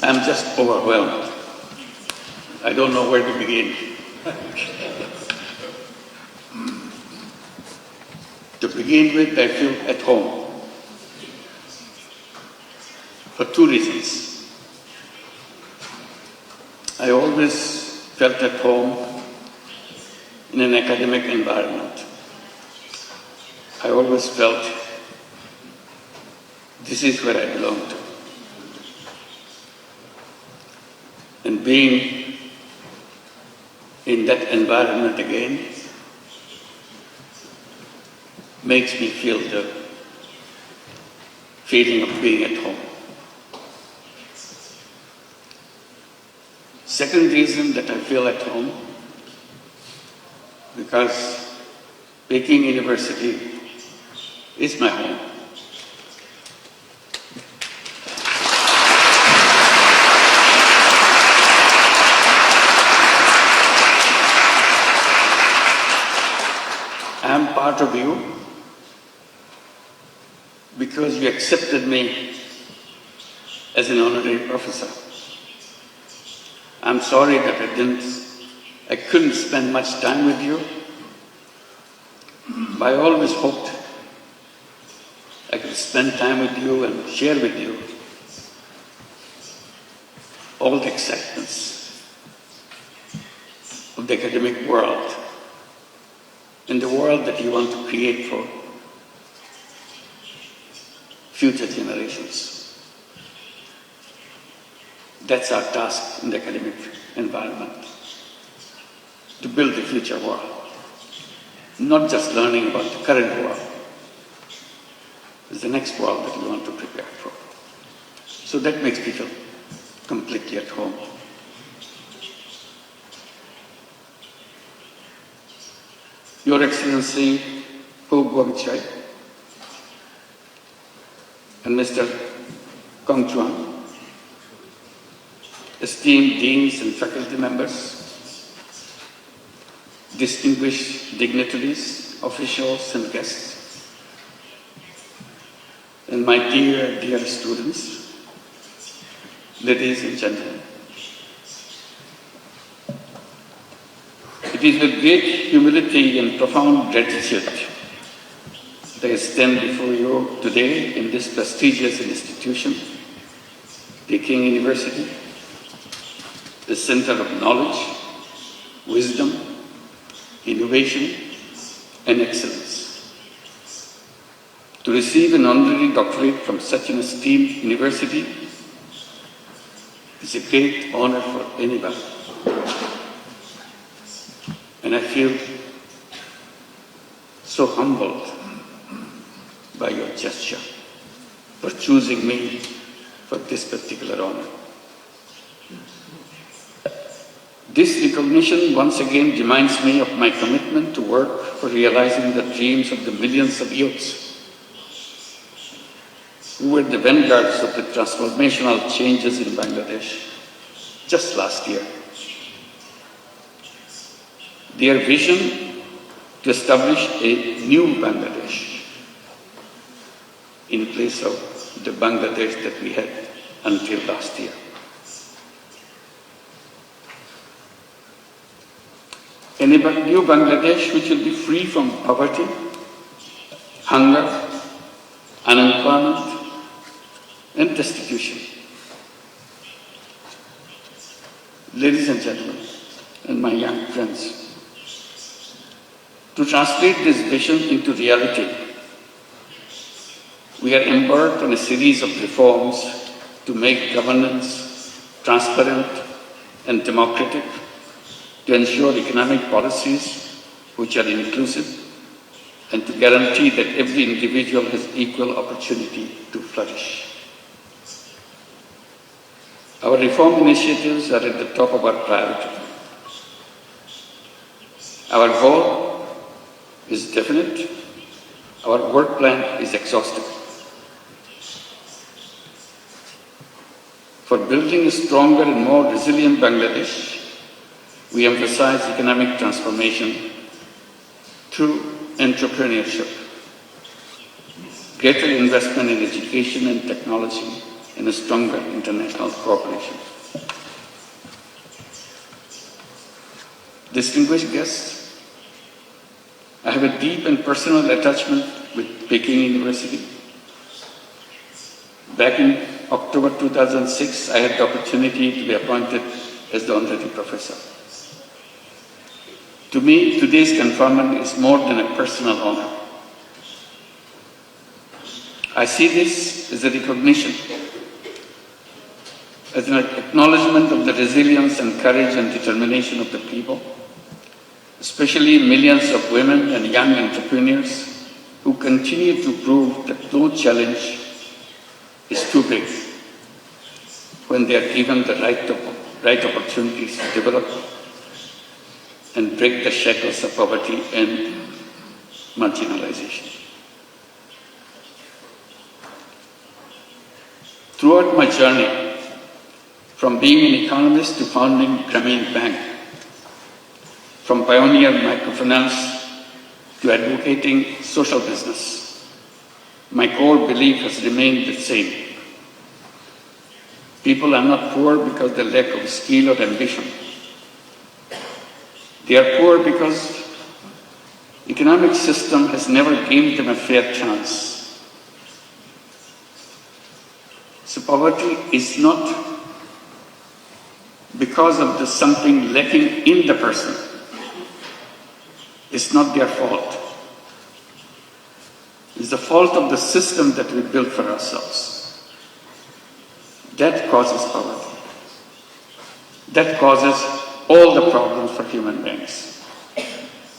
I'm just overwhelmed. I don't know where to begin. To begin with, I feel at home for two reasons. I always felt at home in an academic environment. I always felt this is where I belong to. And being in that environment again makes me feel the feeling of being at home. Second reason that I feel at home, because Peking University is my home. I am part of you because you accepted me as an honorary professor. I'm sorry that I couldn't spend much time with you, but I always hoped I could spend time with you and share with you all the excitements of the academic world and the world that you want to create for future generations. That's our task in the academic environment, to build the future world, not just learning about the current world. It's the next world that we want to prepare for. So that makes me feel completely at home. Your Excellency Ho Guangchai and Mr. Kong Chuan, esteemed deans and faculty members, distinguished dignitaries, officials and guests, and my dear, dear students, ladies and gentlemen. It is with great humility and profound gratitude that I stand before you today in this prestigious institution, Peking University, the center of knowledge, wisdom, innovation, and excellence. To receive an honorary doctorate from such an esteemed university is a great honor for anyone. And I feel so humbled by your gesture for choosing me for this particular honor. This recognition once again reminds me of my commitment to work for realizing the dreams of the millions of youths who were the vanguards of the transformational changes in Bangladesh just last year. Their vision to establish a new Bangladesh in place of the Bangladesh that we had until last year. A new Bangladesh which will be free from poverty, hunger, unemployment, and destitution. Ladies and gentlemen, and my young friends, to translate this vision into reality, we are embarked on a series of reforms to make governance transparent and democratic, to ensure economic policies which are inclusive, and to guarantee that every individual has equal opportunity to flourish. Our reform initiatives are at the top of our priority. Our goal is definite. Our work plan is exhaustive. For building a stronger and more resilient Bangladesh, we emphasize economic transformation through entrepreneurship, greater investment in education and technology, in a stronger international cooperation. Distinguished guests, I have a deep and personal attachment with Peking University. Back in October 2006, I had the opportunity to be appointed as the honorary professor. To me, today's conferment is more than a personal honor. I see this as a recognition, as an acknowledgement of the resilience and courage and determination of the people, especially millions of women and young entrepreneurs who continue to prove that no challenge is too big when they are given the right opportunities to develop and break the shackles of poverty and marginalization. Throughout my journey, from being an economist to founding Grameen Bank, from pioneer microfinance to advocating social business, my core belief has remained the same. People are not poor because they lack of skill or ambition. They are poor because the economic system has never given them a fair chance. So poverty is not because of something lacking in the person. It's not their fault. It's the fault of the system that we built for ourselves. That causes poverty. That causes all the problems for human beings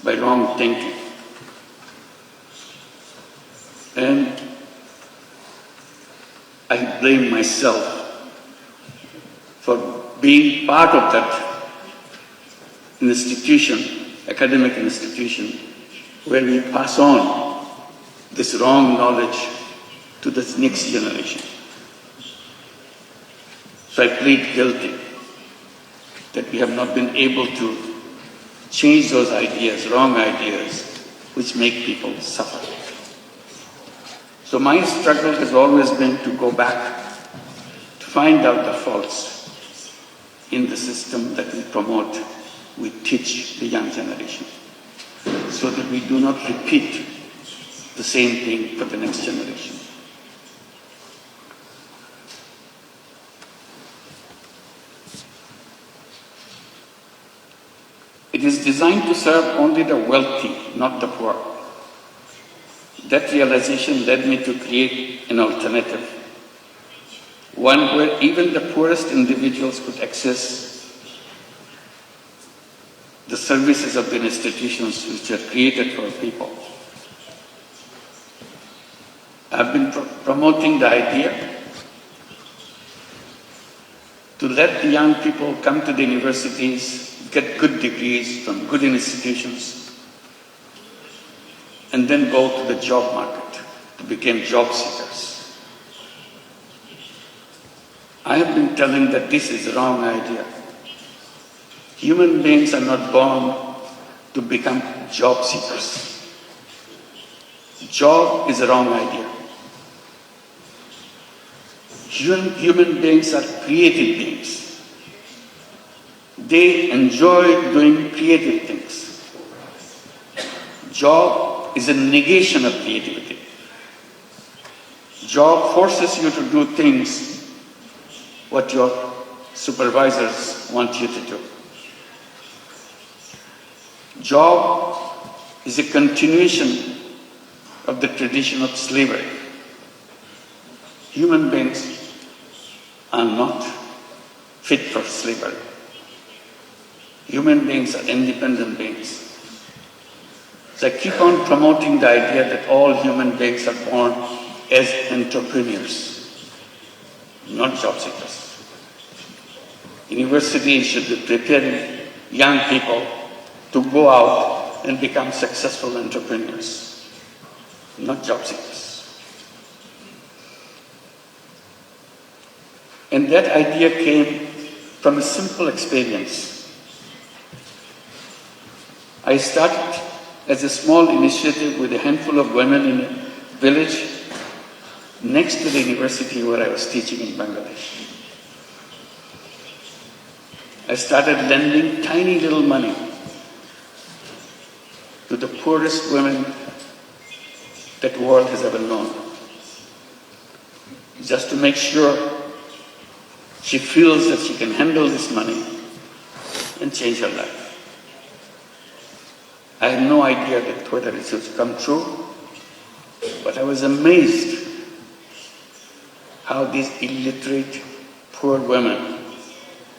by wrong thinking. And I blame myself for being part of that institution, academic institution, where we pass on this wrong knowledge to the next generation. So I plead guilty that we have not been able to change those ideas, wrong ideas, which make people suffer. So my struggle has always been to go back, to find out the faults in the system that we promote, we teach the young generation, so that we do not repeat the same thing for the next generation. It is designed to serve only the wealthy, not the poor. That realization led me to create an alternative, one where even the poorest individuals could access the services of the institutions which are created for people. I've been promoting the idea to let the young people come to the universities, get good degrees from good institutions, and then go to the job market to become job seekers. I have been telling that this is a wrong idea. Human beings are not born to become job seekers. Job is a wrong idea. Human beings are creative beings. They enjoy doing creative things. Job is a negation of creativity. Job forces you to do things what your supervisors want you to do. Job is a continuation of the tradition of slavery. Human beings are not fit for slavery. Human beings are independent beings. So I keep on promoting the idea that all human beings are born as entrepreneurs, not job seekers. Universities should be preparing young people to go out and become successful entrepreneurs, not job seekers. And that idea came from a simple experience. I started as a small initiative with a handful of women in a village next to the university where I was teaching in Bangladesh. I started lending tiny little money to the poorest women that the world has ever known, just to make sure she feels that she can handle this money and change her life. I had no idea that whether it would come true, but I was amazed how these illiterate, poor women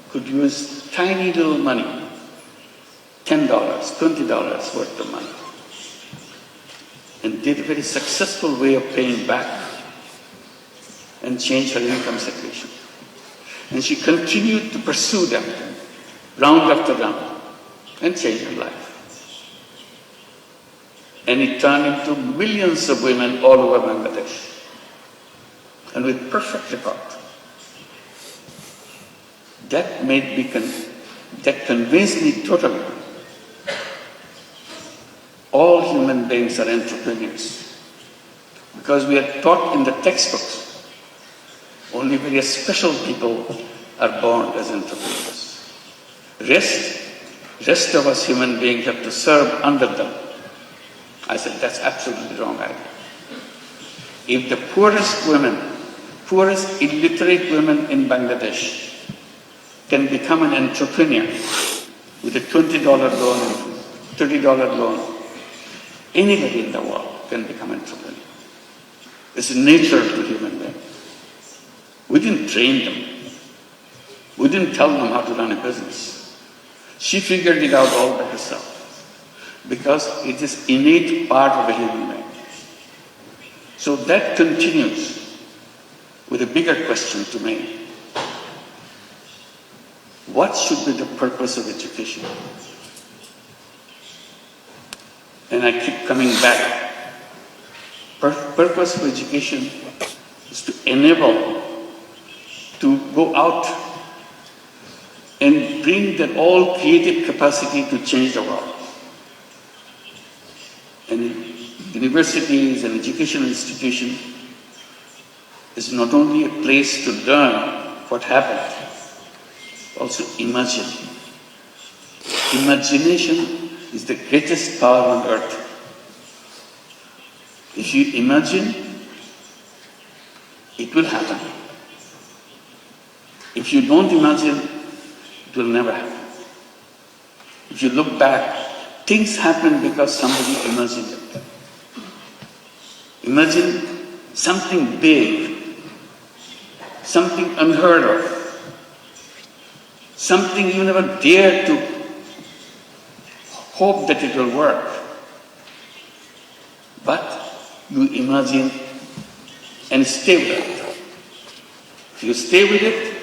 could use tiny little money, $10, $20 worth of money, and did a very successful way of paying back and change her income situation. And she continued to pursue them round after round and change her life. And it turned into millions of women all over Bangladesh, and with perfect record. That convinced me totally. All human beings are entrepreneurs, because we are taught in the textbooks only very special people are born as entrepreneurs. Rest of us human beings have to serve under them. I said, that's absolutely the wrong idea. If the poorest illiterate women in Bangladesh can become an entrepreneur with a $20 loan and $30 loan, anybody in the world can become an entrepreneur. It's nature to human beings. We didn't train them. We didn't tell them how to run a business. She figured it out all by herself, because it is innate part of a human being. So that continues with a bigger question to me. What should be the purpose of education? And I keep coming back. Purpose of education is to enable to go out and bring that all creative capacity to change the world. And universities and educational institution is not only a place to learn what happened, also imagine. Imagination is the greatest power on earth. If you imagine, it will happen. If you don't imagine, it will never happen. If you look back, things happen because somebody imagined it. Imagine something big, something unheard of, something you never dared to hope that it will work. But you imagine and stay with it. If you stay with it,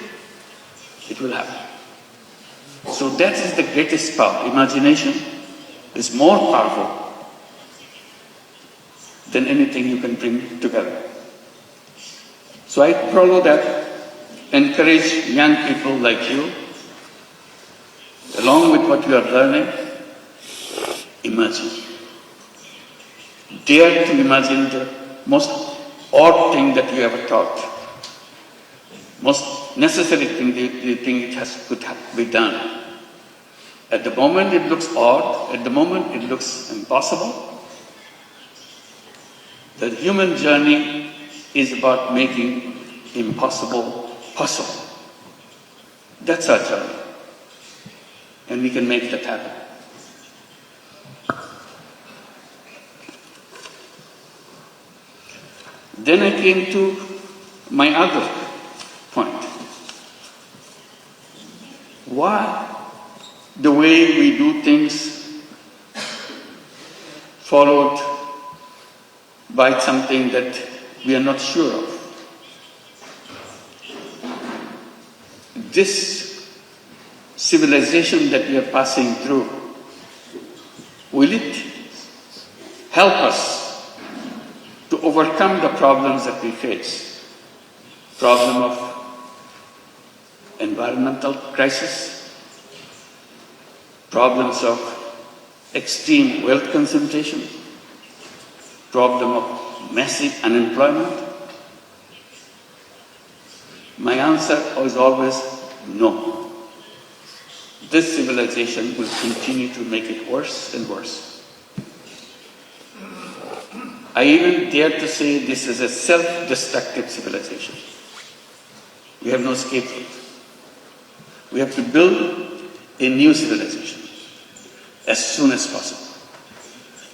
it will happen. So that is the greatest power. Imagination is more powerful than anything you can bring together. So I follow that, encourage young people like you, along with what you are learning, imagine. Dare to imagine the most odd thing that you ever thought, most necessary thing you think could be done. At the moment it looks odd, at the moment it looks impossible. The human journey is about making impossible possible. That's our journey. And we can make that happen. Then I came to my other point. Why the way we do things followed by something that we are not sure of? This civilization that we are passing through, will it help us to overcome the problems that we face? Problem of environmental crisis, problems of extreme wealth concentration, problem of massive unemployment, My answer is always no. This civilization will continue to make it worse and worse. I even dare to say this is a self-destructive civilization. We have no scapegoat. We have to build a new civilization as soon as possible.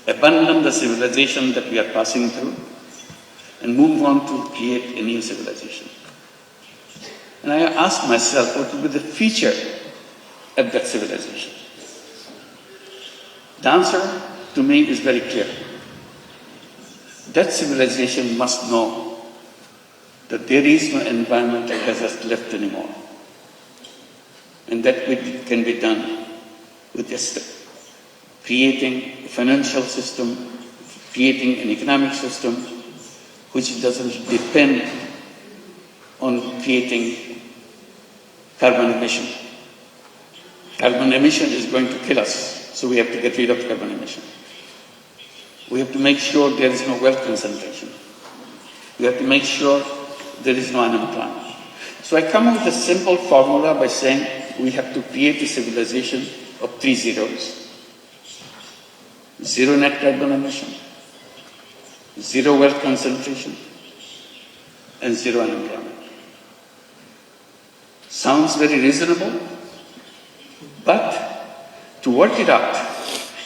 Abandon the civilization that we are passing through and move on to create a new civilization. And I ask myself, what will be the future of that civilization? The answer to me is very clear. That civilization must know that there is no environmental hazard left anymore. And that can be done with just creating a financial system, creating an economic system which doesn't depend on creating carbon emission. Carbon emission is going to kill us, so we have to get rid of carbon emission. We have to make sure there is no wealth concentration. We have to make sure there is no unemployment. So I come up with a simple formula by saying we have to create a civilization of 3 zeros. 0 net carbon emission, 0 wealth concentration, and 0 unemployment. Sounds very reasonable, but to work it out,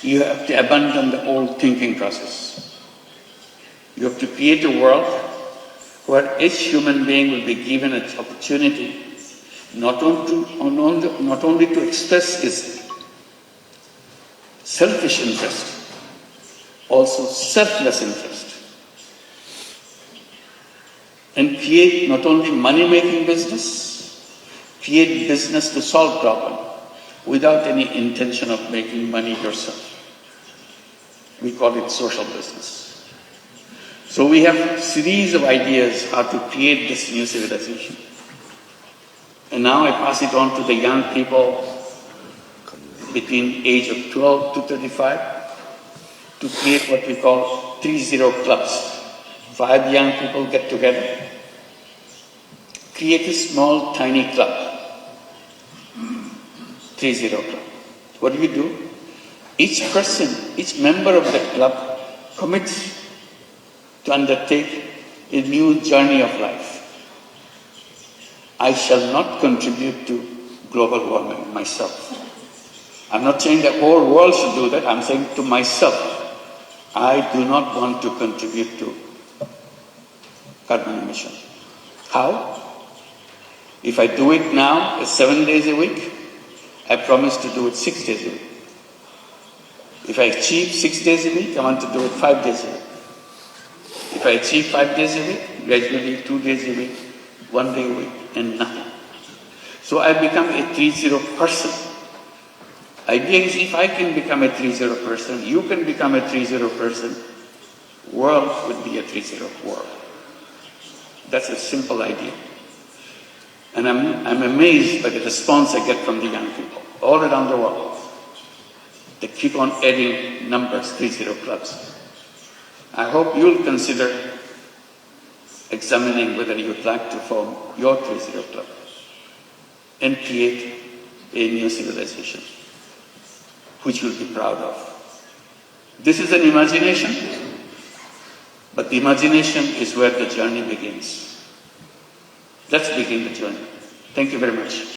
you have to abandon the old thinking process. You have to create a world where each human being will be given an opportunity not only to express his selfish interest, also selfless interest, and create not only money-making business, create business to solve problems without any intention of making money yourself. We call it social business. So we have a series of ideas how to create this new civilization. And now I pass it on to the young people between age of 12 to 35 to create what we call 3-0 clubs. 5 young people get together, create a small, tiny club. 3-0 club. What do? Each person, each member of that club commits to undertake a new journey of life. I shall not contribute to global warming myself. I'm not saying the whole world should do that. I'm saying to myself, I do not want to contribute to carbon emission. How? If I do it now, 7 days a week, I promise to do it 6 days a week. If I achieve 6 days a week, I want to do it 5 days a week. If I achieve 5 days a week, gradually 2 days a week, 1 day a week, and nothing. So I become a 3-0 person. Idea is if I can become a 3-0 person, you can become a 3-0 person, world would be a 3-0 world. That's a simple idea. And I'm amazed by the response I get from the young people all around the world. They keep on adding numbers, 3-0 clubs. I hope you'll consider examining whether you'd like to form your 3-0 club and create a new civilization, which you'll be proud of. This is an imagination, but the imagination is where the journey begins. Let's begin the journey. Thank you very much.